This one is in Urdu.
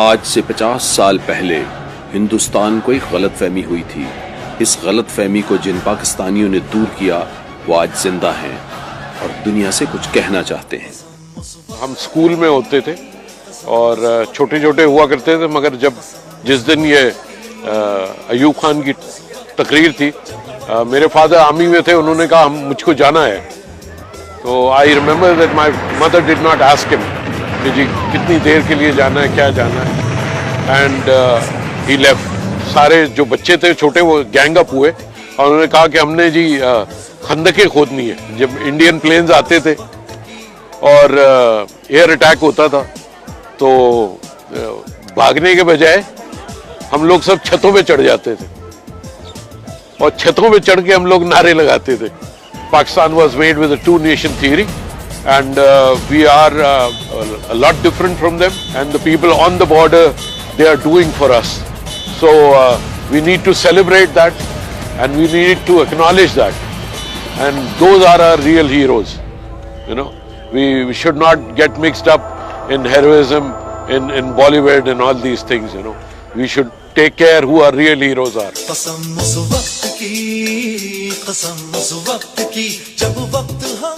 آج سے 50 سال پہلے ہندوستان کو ایک غلط فہمی ہوئی تھی. اس غلط فہمی کو جن پاکستانیوں نے دور کیا وہ آج زندہ ہیں اور دنیا سے کچھ کہنا چاہتے ہیں. ہم اسکول میں ہوتے تھے اور چھوٹے چھوٹے ہوا کرتے تھے، مگر جس دن یہ ایوب خان کی تقریر تھی، میرے فادر آرمی میں تھے، انہوں نے کہا مجھ کو جانا ہے. تو I remember that my mother did not ask ہم کہ جی کتنی دیر کے لیے جانا ہے، کیا جانا ہے، اینڈ ہی لیفٹ. سارے جو بچے تھے چھوٹے وہ گینگ اپ ہوئے اور انہوں نے کہا کہ ہم نے جی خندقیں کھودنی ہے. جب انڈین پلینز آتے تھے اور ایئر اٹیک ہوتا تھا تو بھاگنے کے بجائے ہم لوگ سب چھتوں پہ چڑھ جاتے تھے اور چھتوں پہ چڑھ کے ہم لوگ نعرے لگاتے تھے. Pakistan was made with a two nation theory and we are a lot different from them, and the people on the border, they are doing for us. So we need to celebrate that and we need to acknowledge that, and those are our real heroes. You know, we should not get mixed up in heroism in Bollywood and all these things. You know, we should take care who our real heroes are. قسم اس وقت کی، قسم اس وقت کی جب وقت